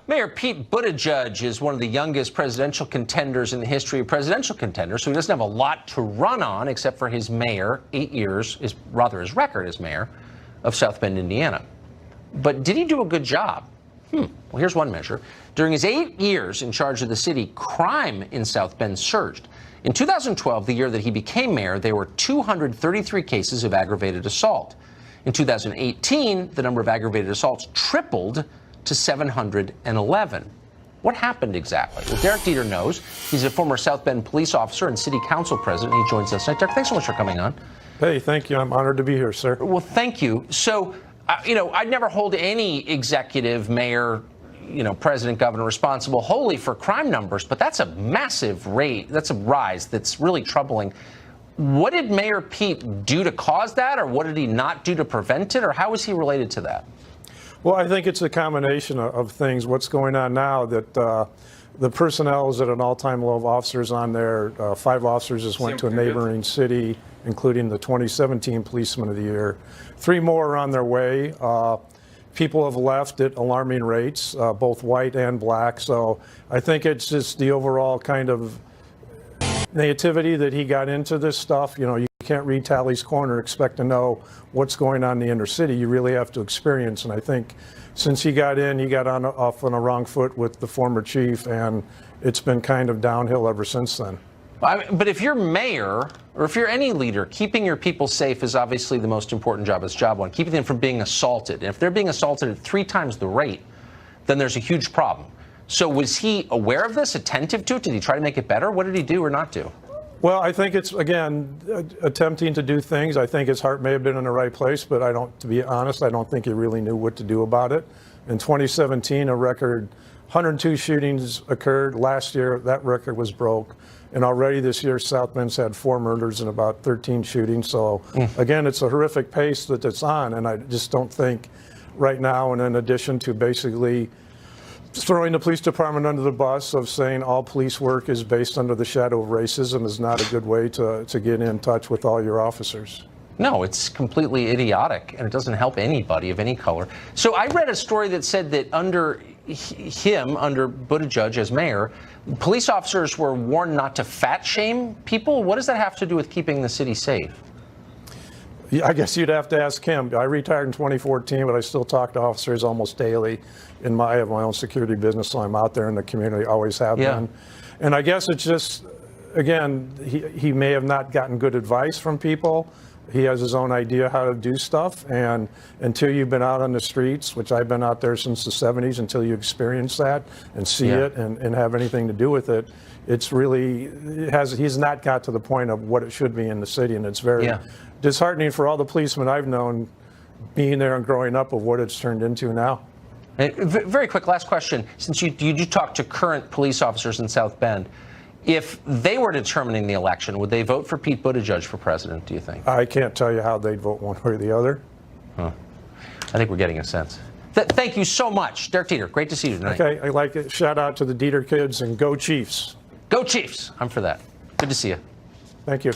Mayor Pete Buttigieg is one of the youngest presidential contenders in the history of presidential contenders, so he doesn't have a lot to run on except for his mayor, 8 years, his record as mayor of South Bend, Indiana. But did he do a good job? Well, here's one measure. During his 8 years in charge of the city, crime in South Bend surged. In 2012, the year that he became mayor, there were 233 cases of aggravated assault. In 2018, the number of aggravated assaults tripled to 711. What happened exactly? Well, Derek Dieter knows. He's a former South Bend police officer and city council president. He joins us tonight. Derek, thanks so much for coming on. Hey, thank you. I'm honored to be here, sir. Well, thank you. So, I'd never hold any executive, mayor, president, governor responsible wholly for crime numbers, but that's a massive rate. That's a rise that's really troubling. What did Mayor Pete do to cause that, or what did he not do to prevent it, or how is he related to that? Well, I think it's a combination of things. What's going on now that the personnel is at an all-time low of officers on there. 5 officers just went to a neighboring city, including the 2017 Policeman of the Year. 3 more are on their way. People have left at alarming rates, both white and black. So I think it's just the overall kind of naivety that he got into this stuff. You can't read Tally's Corner, expect to know what's going on in the inner city. You really have to experience. And I think since he got off on a wrong foot with the former chief, and it's been kind of downhill ever since then. But if you're mayor, or if you're any leader, keeping your people safe is obviously the most important job. It's job one. Keeping them from being assaulted. And if they're being assaulted at 3 times the rate, then there's a huge problem. So was he aware of this, attentive to it? Did he try to make it better? What did he do or not do? Well, I think it's, again, attempting to do things. I think his heart may have been in the right place, but to be honest, I don't think he really knew what to do about it. In 2017, a record 102 shootings occurred. Last year, that record was broke. And already this year, South Bend's had 4 murders and about 13 shootings. So, again, it's a horrific pace that it's on. And I just don't think right now, and in addition to basically throwing the police department under the bus of saying all police work is based under the shadow of racism is not a good way to get in touch with all your officers. No, it's completely idiotic, and it doesn't help anybody of any color. So I read a story that said that under Buttigieg as mayor, police officers were warned not to fat shame people. What does that have to do with keeping the city safe? Yeah, I guess you'd have to ask him. I retired in 2014, but I still talk to officers almost daily. I have my own security business, so I'm out there in the community, always have been. And I guess it's just, again, he may have not gotten good advice from people. He has his own idea how to do stuff. And until you've been out on the streets, which I've been out there since the 70s, until you experience that and see it and have anything to do with it, it's really, he's not got to the point of what it should be in the city. And it's very disheartening for all the policemen I've known being there and growing up of what it's turned into now. Very quick, last question. Since you talk to current police officers in South Bend, if they were determining the election, would they vote for Pete Buttigieg for president, do you think? I can't tell you how they'd vote one way or the other. I think we're getting a sense. Thank you so much. Derek Dieter, great to see you tonight. Okay, I like it. Shout out to the Dieter kids and go Chiefs. Go Chiefs. I'm for that. Good to see you. Thank you.